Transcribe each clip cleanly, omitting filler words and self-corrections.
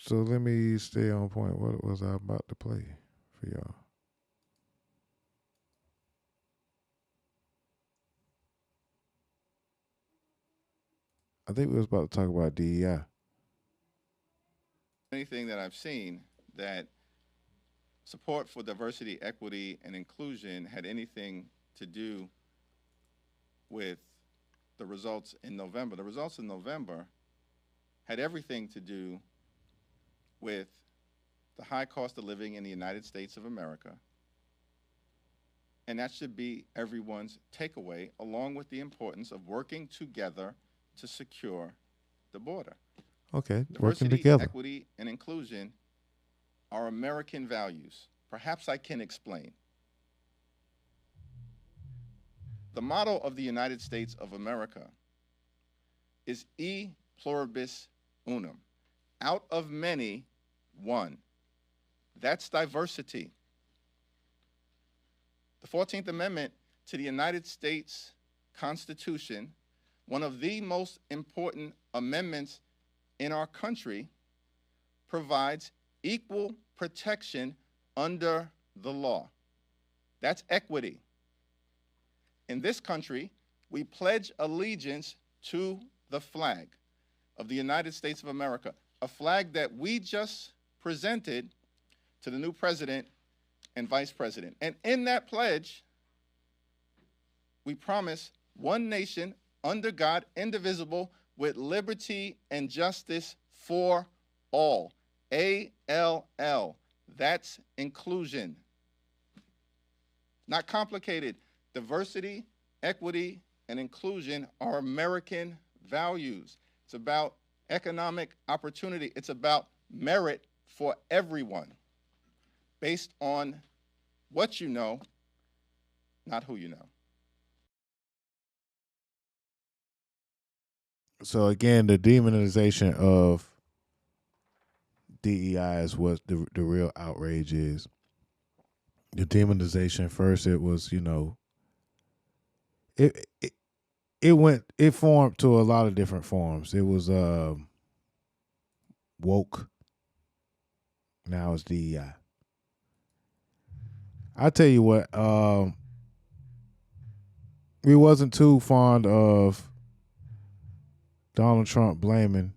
So let me stay on point. What was I about to play for y'all? I think we was about to talk about DEI. Anything that I've seen that support for diversity, equity, and inclusion had anything to do with the results in November. The results in November had everything to do with the high cost of living in the United States of America. And that should be everyone's takeaway, along with the importance of working together to secure the border. Okay, Diversity, working together. equity, and inclusion are American values. Perhaps I can explain. The motto of the United States of America is E pluribus unum, out of many, one. That's diversity. The 14th Amendment to the United States Constitution, one of the most important amendments in our country, provides equal protection under the law. That's equity. In this country, we pledge allegiance to the flag of the United States of America, a flag that we just presented to the new president and vice president. And in that pledge, we promise one nation under God, indivisible, with liberty and justice for all. ALL. That's inclusion. Not complicated. Diversity, equity, and inclusion are American values. It's about economic opportunity. It's about merit for everyone, based on what you know, not who you know. So again, the demonization of DEI is what the real outrage is. The demonization, first it was, it formed to a lot of different forms. It was woke. Now it's DEI. I tell you what, we wasn't too fond of Donald Trump blaming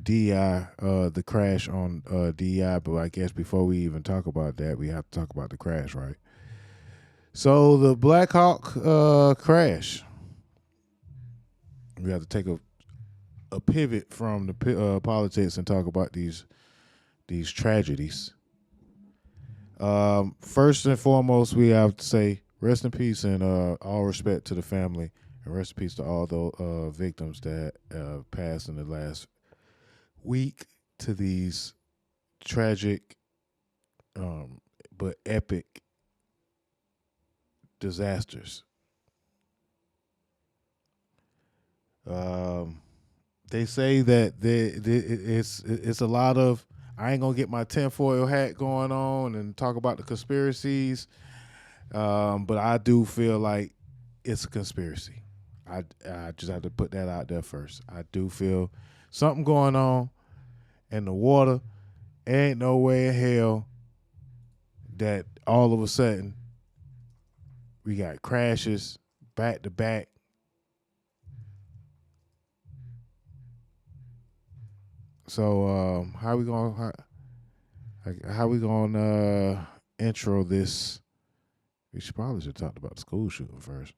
DEI, the crash on DEI, but I guess before we even talk about that, we have to talk about the crash, right? So the BlackHawk crash, we have to take a pivot from the politics and talk about these tragedies. First and foremost, we have to say rest in peace and all respect to the family, and rest in peace to all the victims that passed in the last week to these tragic but epic disasters. They say that it's a lot of, I ain't gonna get my tinfoil hat going on and talk about the conspiracies, but I do feel like it's a conspiracy. I just have to put that out there first. I do feel something going on in the water. Ain't no way in hell that all of a sudden we got crashes back to back. So how we gonna intro this? We probably should talk about the school shooting first.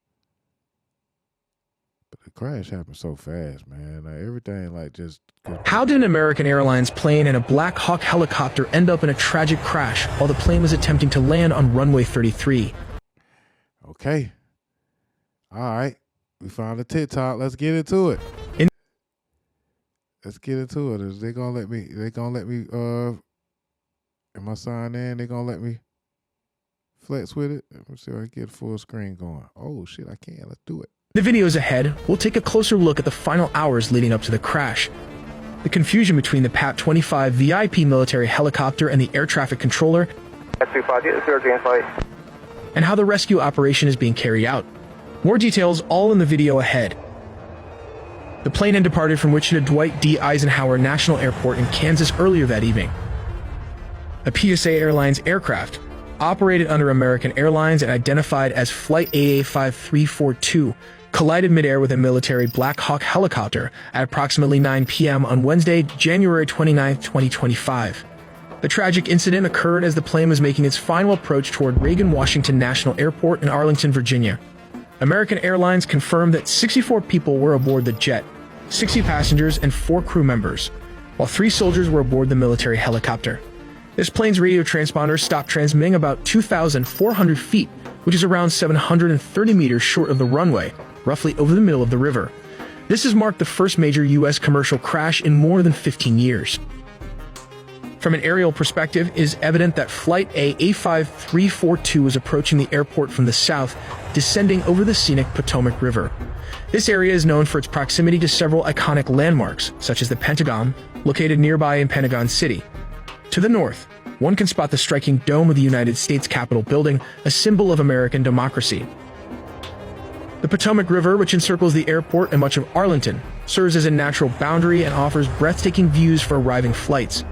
But the crash happened so fast, man. Like, everything just. How did an American Airlines plane and a BlackHawk helicopter end up in a tragic crash while the plane was attempting to land on runway 33? Okay. All right. We found a TikTok. Let's get into it. Let's get into it. Is they gonna let me? Am I signed in? They gonna let me flex with it? Let me see if I can get full screen going. Oh shit, I can. Let's do it. The videos ahead, we'll take a closer look at the final hours leading up to the crash, the confusion between the PAT-25 VIP military helicopter and the air traffic controller, and how the rescue operation is being carried out. More details all in the video ahead. The plane had departed from Wichita Dwight D. Eisenhower National Airport in Kansas earlier that evening. A PSA Airlines aircraft, operated under American Airlines and identified as Flight AA5342, collided midair with a military BlackHawk helicopter at approximately 9 p.m. on Wednesday, January 29, 2025. The tragic incident occurred as the plane was making its final approach toward Reagan Washington National Airport in Arlington, Virginia. American Airlines confirmed that 64 people were aboard the jet, 60 passengers and 4 crew members, while 3 soldiers were aboard the military helicopter. This plane's radio transponder stopped transmitting about 2,400 feet, which is around 730 meters short of the runway, roughly over the middle of the river. This has marked the first major U.S. commercial crash in more than 15 years. From an aerial perspective, it is evident that Flight AA5342 was approaching the airport from the south, descending over the scenic Potamac River. This area is known for its proximity to several iconic landmarks, such as the Pentagon, located nearby in Pentagon City. To the north, one can spot the striking dome of the United States Capitol building, a symbol of American democracy. The Potamac River, which encircles the airport and much of Arlington, serves as a natural boundary and offers breathtaking views for arriving flights.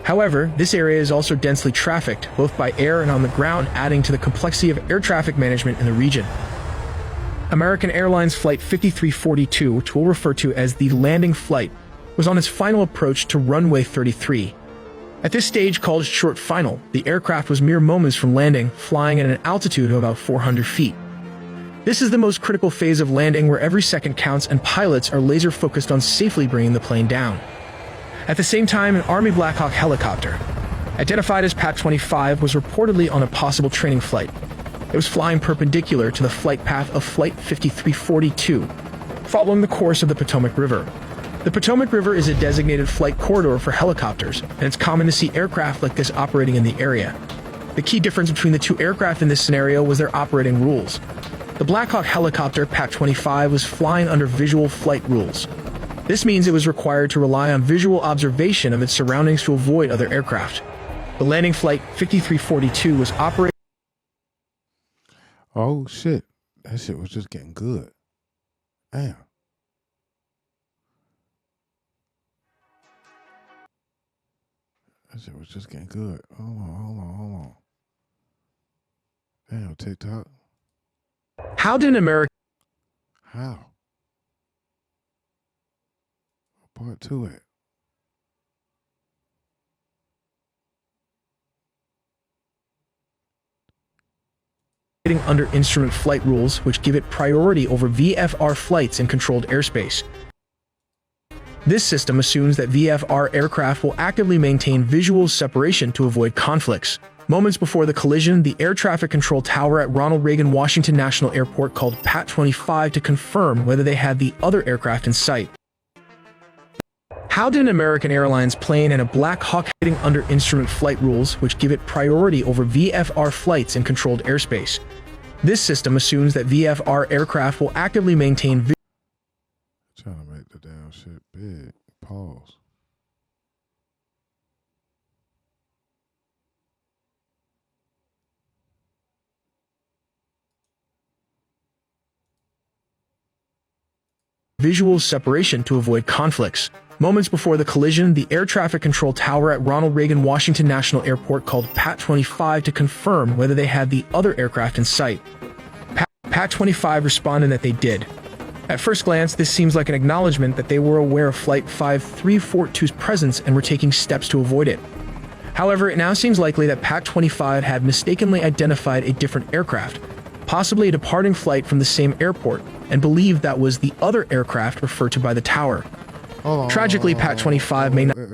However, this area is also densely trafficked, both by air and on the ground, adding to the complexity of air traffic management in the region. American Airlines Flight 5342, which we'll refer to as the landing flight, was on its final approach to runway 33. At this stage, called short final, the aircraft was mere moments from landing, flying at an altitude of about 400 feet. This is the most critical phase of landing, where every second counts and pilots are laser focused on safely bringing the plane down. At the same time, an Army BlackHawk helicopter, identified as Pat-25, was reportedly on a possible training flight. It was flying perpendicular to the flight path of Flight 5342, following the course of the Potamac River. The Potamac River is a designated flight corridor for helicopters, and it's common to see aircraft like this operating in the area. The key difference between the two aircraft in this scenario was their operating rules. The BlackHawk helicopter Pat-25 was flying under visual flight rules. This means it was required to rely on visual observation of its surroundings to avoid other aircraft. The landing Flight 5342 was operating. Oh shit. That shit was just getting good. Damn. That shit was just getting good. Hold on. Damn, TikTok. How did an American How? Part 2 it. under instrument flight rules, which give it priority over VFR flights in controlled airspace? This system assumes that VFR aircraft will actively maintain visual separation to avoid conflicts. Moments before the collision, the air traffic control tower at Ronald Reagan Washington National Airport called Pat-25 to confirm whether they had the other aircraft in sight. How did an American Airlines plane and a BlackHawk heading under instrument flight rules, which give it priority over VFR flights in controlled airspace? This system assumes that VFR aircraft will actively maintain Trying to make the damn shit big. Pause. visual separation to avoid conflicts. Moments before the collision, the air traffic control tower at Ronald Reagan Washington National Airport called Pat-25 to confirm whether they had the other aircraft in sight. Pat-25 responded that they did. At first glance, this seems like an acknowledgement that they were aware of Flight 5342's presence and were taking steps to avoid it. However, it now seems likely that Pat-25 had mistakenly identified a different aircraft, possibly a departing flight from the same airport, and believed that was the other aircraft referred to by the tower. Tragically, Pat-25 may not. Wait,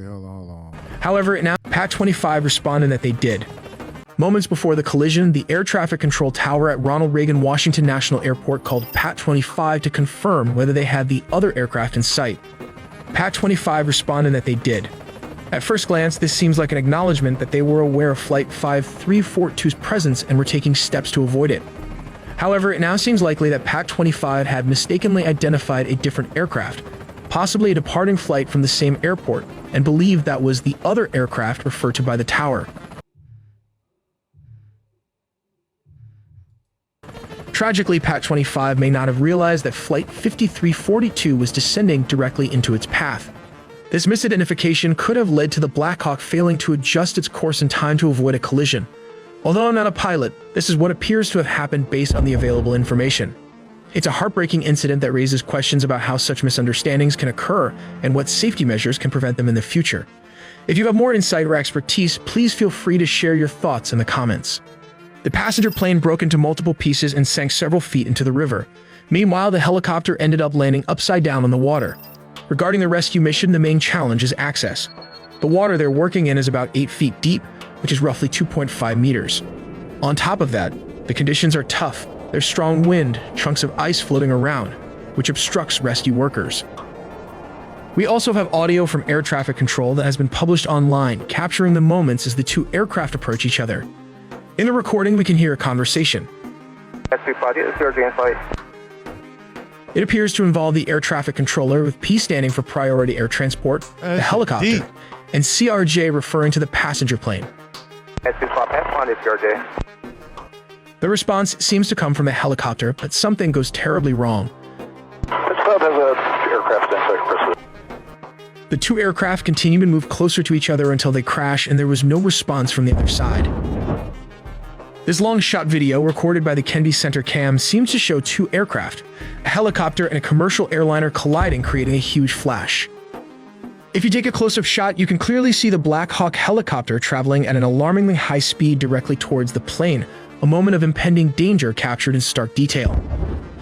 hold on. However, it now Pat-25 responded that they did. Moments before the collision, the air traffic control tower at Ronald Reagan Washington National Airport called Pat-25 to confirm whether they had the other aircraft in sight. Pat-25 responded that they did. At first glance, this seems like an acknowledgement that they were aware of Flight 5342's presence and were taking steps to avoid it. However, it now seems likely that Pat-25 had mistakenly identified a different aircraft, possibly a departing flight from the same airport, and believed that was the other aircraft referred to by the tower. Tragically, Pat 25 may not have realized that Flight 5342 was descending directly into its path. This misidentification could have led to the BlackHawk failing to adjust its course in time to avoid a collision. Although I'm not a pilot, this is what appears to have happened based on the available information. It's a heartbreaking incident that raises questions about how such misunderstandings can occur and what safety measures can prevent them in the future. If you have more insight or expertise, please feel free to share your thoughts in the comments. The passenger plane broke into multiple pieces and sank several feet into the river. Meanwhile, the helicopter ended up landing upside down on the water. Regarding the rescue mission, the main challenge is access. The water they're working in is about 8 feet deep, which is roughly 2.5 meters. On top of that, the conditions are tough. There's strong wind, chunks of ice floating around, which obstructs rescue workers. We also have audio from air traffic control that has been published online, capturing the moments as the two aircraft approach each other. In the recording, we can hear a conversation. It appears to involve the air traffic controller, with P standing for priority air transport, the helicopter, and CRJ referring to the passenger plane. The response seems to come from the helicopter, but something goes terribly wrong. The two aircraft continue to move closer to each other until they crash, and there was no response from the other side. This long-shot video, recorded by the Kennedy Center Cam, seems to show two aircraft, a helicopter and a commercial airliner colliding, creating a huge flash. If you take a close-up shot, you can clearly see the BlackHawk helicopter traveling at an alarmingly high speed directly towards the plane, a moment of impending danger captured in stark detail.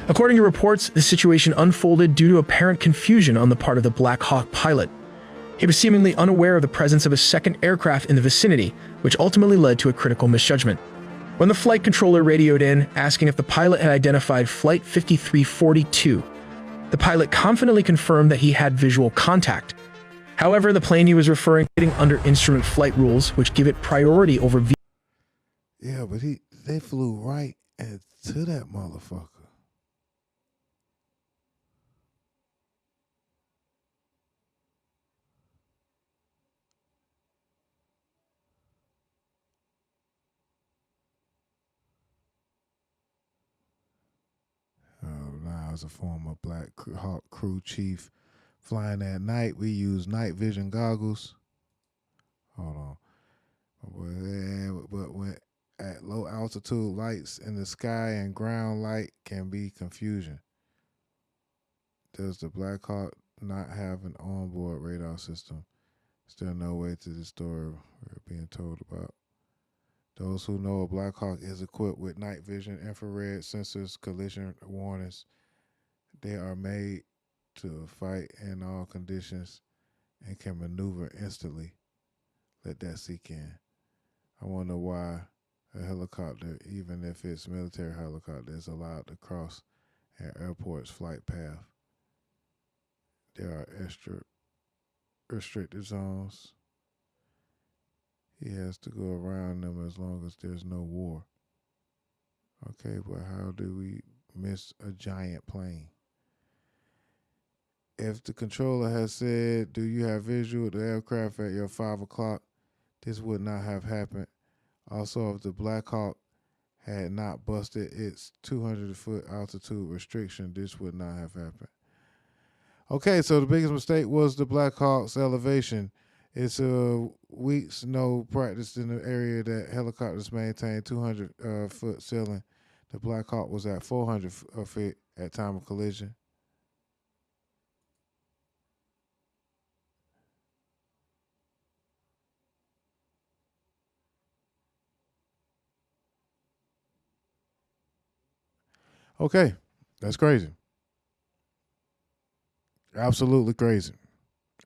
According to reports, the situation unfolded due to apparent confusion on the part of the BlackHawk pilot. He was seemingly unaware of the presence of a second aircraft in the vicinity, which ultimately led to a critical misjudgment. When the flight controller radioed in, asking if the pilot had identified Flight 5342, the pilot confidently confirmed that he had visual contact. However, the plane he was referring to under instrument flight rules, which give it priority over Yeah, but they flew right into that motherfucker. Now, as a former BlackHawk crew chief flying at night, we use night vision goggles. Hold on. But when at low altitude, lights in the sky and ground light can be confusion. Does the BlackHawk not have an onboard radar system? Still no way to the story we're being told about. Those who know a BlackHawk is equipped with night vision, infrared sensors, collision warnings. They are made to fight in all conditions and can maneuver instantly. Let that sink in. I wonder why a helicopter, even if it's military helicopter, is allowed to cross an airport's flight path. There are extra restricted zones. He has to go around them as long as there's no war. Okay, but how do we miss a giant plane? If the controller has said, do you have visual of the aircraft at your 5 o'clock, this would not have happened. Also, if the BlackHawk had not busted its 200-foot altitude restriction, this would not have happened. Okay, so the biggest mistake was the BlackHawk's elevation. It's weeks no practice in the area that helicopters maintain 200-foot ceiling. The BlackHawk was at 400 feet at time of collision. Okay, that's crazy. Absolutely crazy.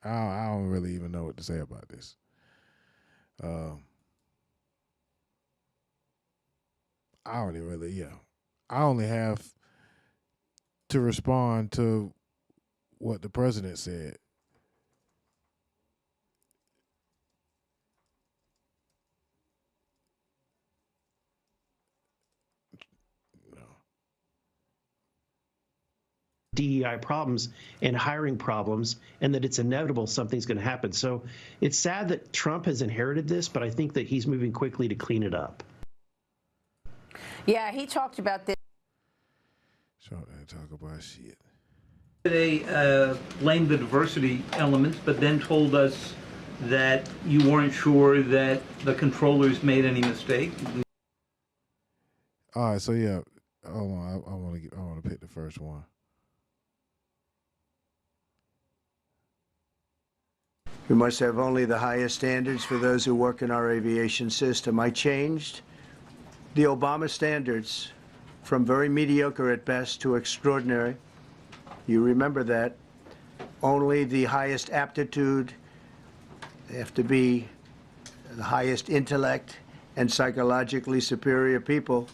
I don't really even know what to say about this. I only have to respond to what the president said. DEI problems and hiring problems, and that it's inevitable something's going to happen. So it's sad that Trump has inherited this, but I think that he's moving quickly to clean it up. Yeah, he talked about this. Talk about shit. They blamed the diversity elements, but then told us that you weren't sure that the controllers made any mistake. All right, so yeah, hold on. I want to pick the first one. We must have only the highest standards for those who work in our aviation system. I changed the Obama standards from very mediocre at best to extraordinary. You remember that. Only the highest aptitude, they have to be the highest intellect and psychologically superior people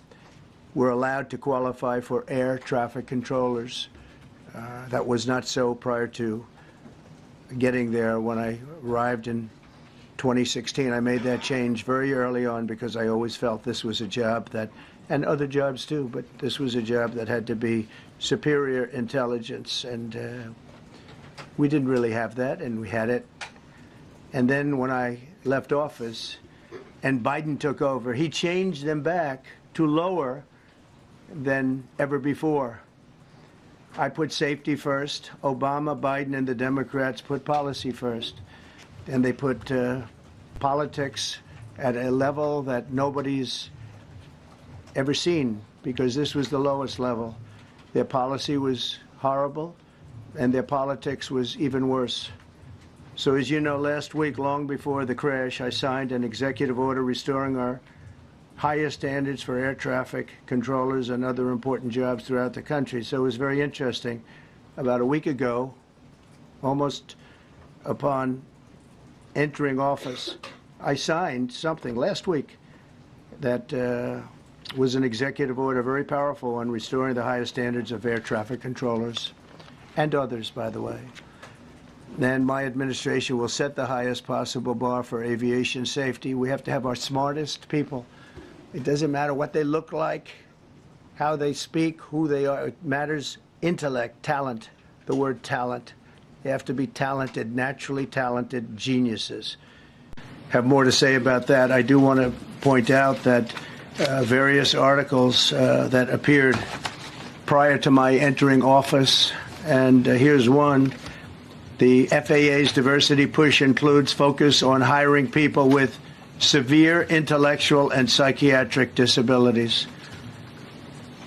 were allowed to qualify for air traffic controllers. That was not so prior to getting there. When I arrived in 2016, I made that change very early on because I always felt this was a job that, and other jobs too, but this was a job that had to be superior intelligence, and we didn't really have that, and we had it. And then when I left office and Biden took over, he changed them back to lower than ever before. I put safety first. Obama, Biden, and the Democrats put policy first. And they put politics at a level that nobody's ever seen, because this was the lowest level. Their policy was horrible, and their politics was even worse. So as you know, last week, long before the crash, I signed an executive order restoring our highest standards for air traffic controllers and other important jobs throughout the country. So it was very interesting. About a week ago, almost upon entering office, I signed something last week that was an executive order, very powerful, on restoring the highest standards of air traffic controllers and others, by the way. And my administration will set the highest possible bar for aviation safety. We have to have our smartest people. It doesn't matter what they look like, how they speak, who they are. It matters intellect, talent, the word talent. They have to be talented, naturally talented geniuses. Have more to say about that. I do want to point out that various articles that appeared prior to my entering office, and here's one. The FAA's diversity push includes focus on hiring people with severe intellectual and psychiatric disabilities.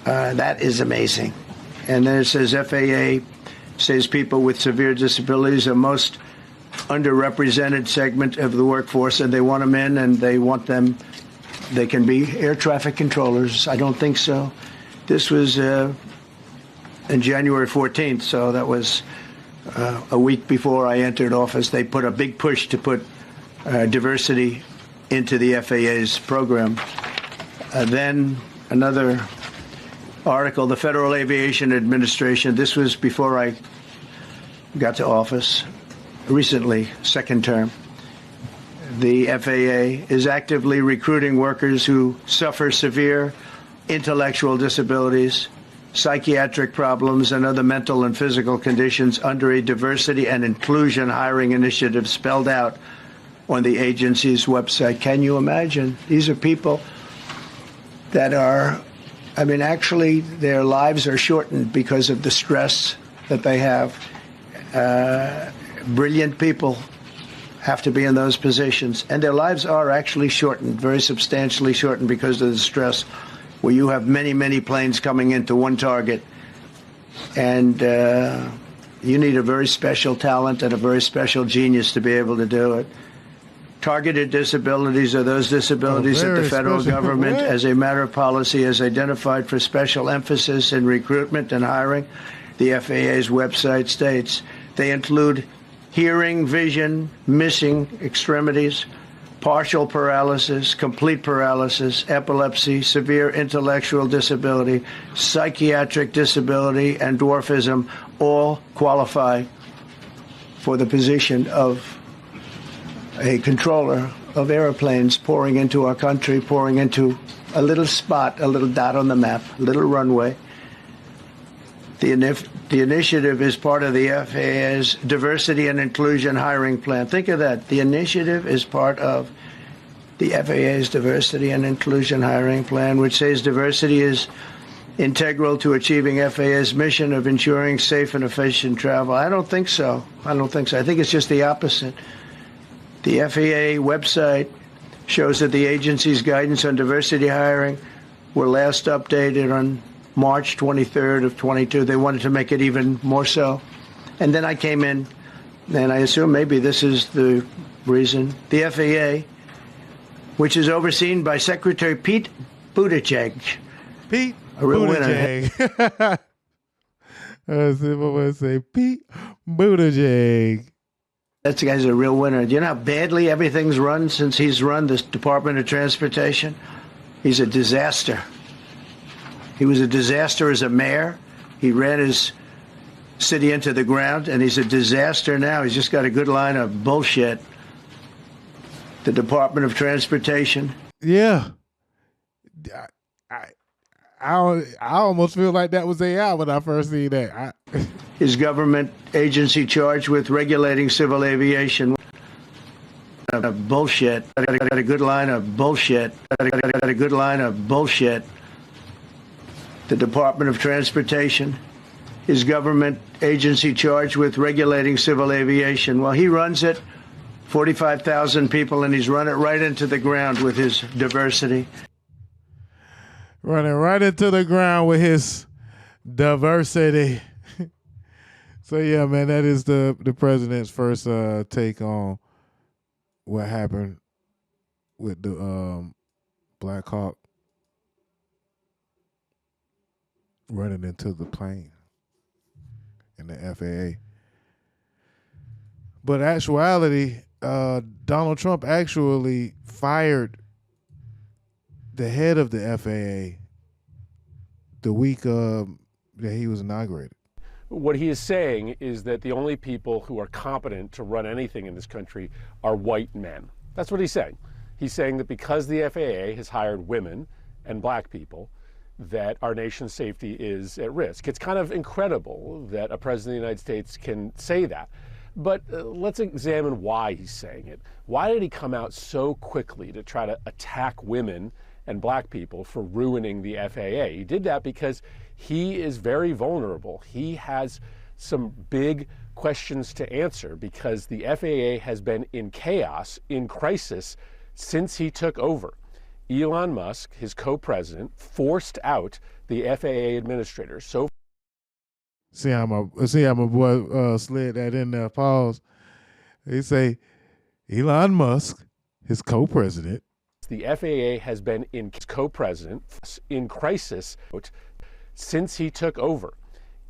That is amazing. And then it says FAA says people with severe disabilities are most underrepresented segment of the workforce, and they want them in, and they want them, they can be air traffic controllers. I don't think so. This was in January 14th, so that was a week before I entered office. They put a big push to put diversity into the FAA's program. Then another article, the Federal Aviation Administration, this was before I got to office, recently, second term. The FAA is actively recruiting workers who suffer severe intellectual disabilities, psychiatric problems, and other mental and physical conditions under a diversity and inclusion hiring initiative spelled out on the agency's website. Can you imagine? These are people that are, I mean, actually, their lives are shortened because of the stress that they have. Brilliant people have to be in those positions, and their lives are actually shortened, very substantially shortened, because of the stress, where you have many, many planes coming into one target, and you need a very special talent and a very special genius to be able to do it. Targeted disabilities are those disabilities that the federal government, as a matter of policy, has identified for special emphasis in recruitment and hiring. The FAA's website states they include hearing, vision, missing extremities, partial paralysis, complete paralysis, epilepsy, severe intellectual disability, psychiatric disability, and dwarfism all qualify for the position of a controller of airplanes pouring into our country, pouring into a little spot, a little dot on the map, a little runway. The initiative is part of the FAA's diversity and inclusion hiring plan. Think of that. The initiative is part of the FAA's diversity and inclusion hiring plan, which says diversity is integral to achieving FAA's mission of ensuring safe and efficient travel? I don't think so. I don't think so. I think it's just the opposite. The FAA website shows that the agency's guidance on diversity hiring were last updated on March 23rd of 22. They wanted to make it even more so. And then I came in, and I assume maybe this is the reason. The FAA, which is overseen by Secretary Pete Buttigieg. Pete A real Buttigieg. I was going to say Pete Buttigieg. That guy's a real winner. Do you know how badly everything's run since he's run this Department of Transportation? He's a disaster. He was a disaster as a mayor. He ran his city into the ground, and he's a disaster now. He's just got a good line of bullshit. The Department of Transportation. Yeah. I almost feel like that was AI when I first see that. His government agency charged with regulating civil aviation. Bullshit. Got a good line of bullshit. Got a good line of bullshit. The Department of Transportation. His government agency charged with regulating civil aviation. Well, he runs it, 45,000 people, and he's run it right into the ground with his diversity. Running right into the ground with his diversity. So yeah, man, that is the president's first take on what happened with the BlackHawk running into the plane in the FAA. But actuality, Donald Trump actually fired the head of the FAA the week that he was inaugurated. What he is saying is that the only people who are competent to run anything in this country are white men. That's what he's saying. He's saying that because the FAA has hired women and black people, that our nation's safety is at risk. It's kind of incredible that a president of the United States can say that. But let's examine why he's saying it. Why did he come out so quickly to try to attack women and black people for ruining the FAA? He did that because he is very vulnerable. He has some big questions to answer because the FAA has been in chaos, in crisis, since he took over. Elon Musk, his co-president, forced out the FAA administrators. So See how my boy slid that in there. Pause. They say Elon Musk, his co-president. The FAA has been in co-president in crisis since he took over.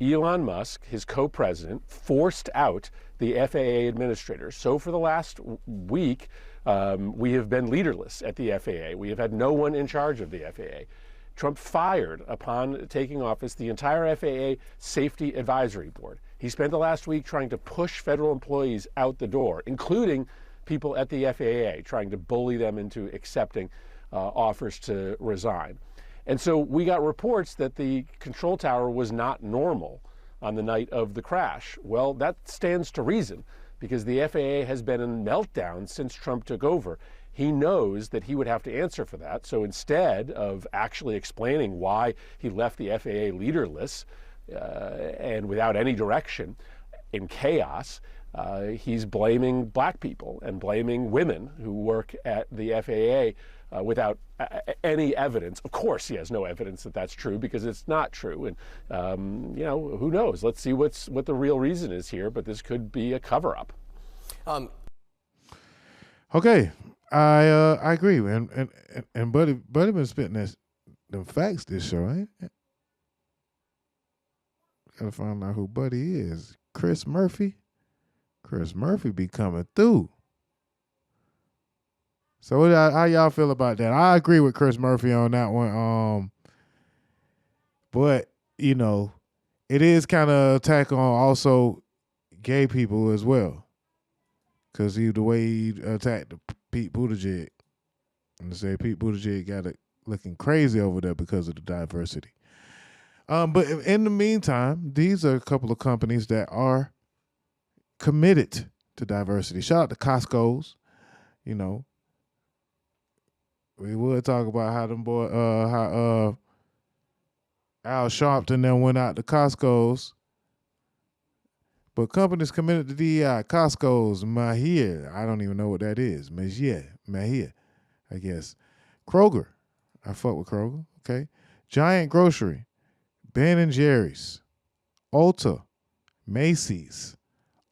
Elon Musk, his co-president, forced out the FAA administrators. So for the last week, we have been leaderless at the FAA. We have had no one in charge of the FAA. Trump fired, upon taking office, the entire FAA Safety Advisory Board. He spent the last week trying to push federal employees out the door, including people at the FAA, trying to bully them into accepting offers to resign. And so we got reports that the control tower was not normal on the night of the crash. Well, that stands to reason because the FAA has been in meltdown since Trump took over. He knows that he would have to answer for that. So instead of actually explaining why he left the FAA leaderless and without any direction, in chaos, he's blaming black people and blaming women who work at the FAA without any evidence. Of course, he has no evidence that that's true because it's not true. And, you know, who knows? Let's see what the real reason is here, but this could be a cover-up. Okay, I agree, and Buddy been spitting them facts this show, ain't it? Gotta find out who Buddy is. Chris Murphy. Chris Murphy be coming through. So how y'all feel about that? I agree with Chris Murphy on that one. But you know, it is kind of attack on also gay people as well, because the way he attacked Pete Buttigieg, and say Pete Buttigieg got it looking crazy over there because of the diversity. But in the meantime, these are a couple of companies that are committed to diversity. Shout out to Costco's. You know, we would talk about how them boy, Al Sharpton then went out to Costco's. But companies committed to DEI, Costco's, Mahir, I don't even know what that is. Mahir, I guess. Kroger, I fuck with Kroger, okay. Giant Grocery, Ben and Jerry's, Ulta, Macy's,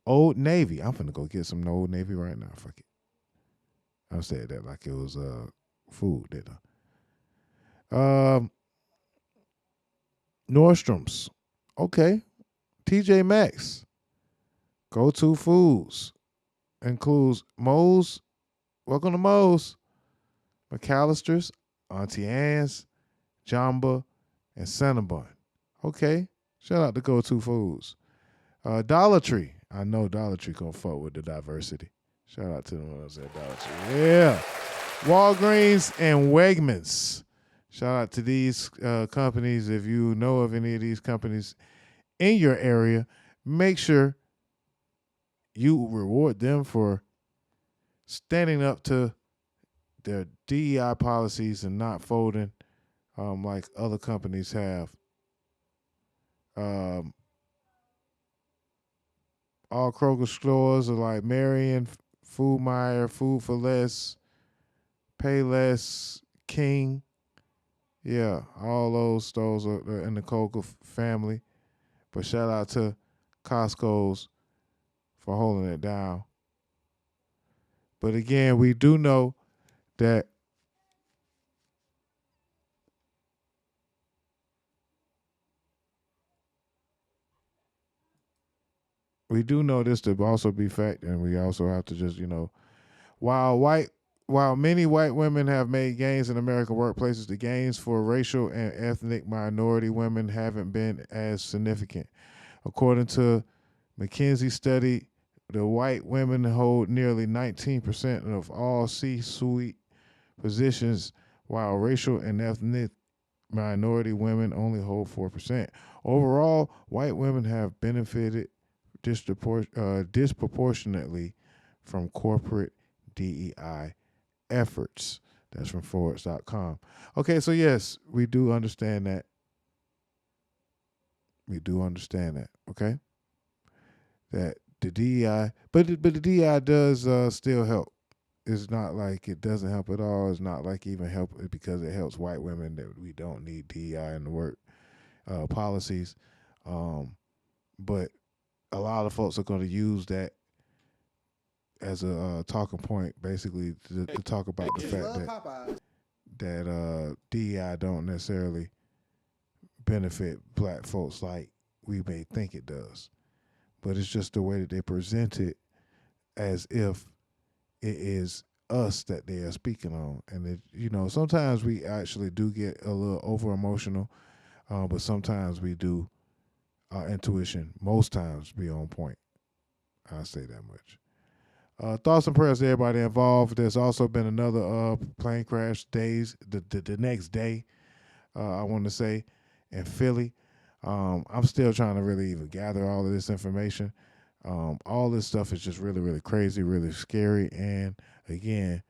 Old Navy. I'm finna go get some Old Navy right now. Fuck it. I'm saying that like it was food, didn't I? Nordstrom's, okay. TJ Maxx, Go To Foods, includes Moe's, welcome to Moe's, McAllister's, Auntie Anne's, Jamba, and Cinnabon. Okay, shout out to Go To Foods. Dollar Tree, I know Dollar Tree gonna fuck with the diversity. Shout out to them ones at Dollar Tree. Yeah. Walgreens and Wegmans. Shout out to these companies. If you know of any of these companies in your area, make sure you reward them for standing up to their DEI policies and not folding like other companies have. All Kroger stores are like Marion, Food Myer, Food for Less, Pay Less, King. Yeah, all those stores are in the Kroger family. But shout out to Costco's for holding it down. But again, we do know that we do know this to also be fact, and we also have to just, while many white women have made gains in American workplaces, the gains for racial and ethnic minority women haven't been as significant. According to McKinsey study, the white women hold nearly 19% of all C-suite positions, while racial and ethnic minority women only hold 4%. Overall, white women have benefited disproportionately from corporate DEI efforts. That's from Forbes.com. Okay, so yes, we do understand that. Okay? That the DEI, but the DEI does still help. It's not like it doesn't help at all. It's not like even help because it helps white women that we don't need DEI in the work policies. But a lot of folks are going to use that as a talking point, basically to talk about the fact that DEI don't necessarily benefit black folks like we may think it does. But it's just the way that they present it as if it is us that they are speaking on. And, sometimes we actually do get a little over emotional, but sometimes we do, our intuition, most times, be on point. I'll say that much. Thoughts and prayers to everybody involved. There's also been another plane crash the next day, I want to say, in Philly. I'm still trying to really even gather all of this information. All this stuff is just really, really crazy, really scary. And again,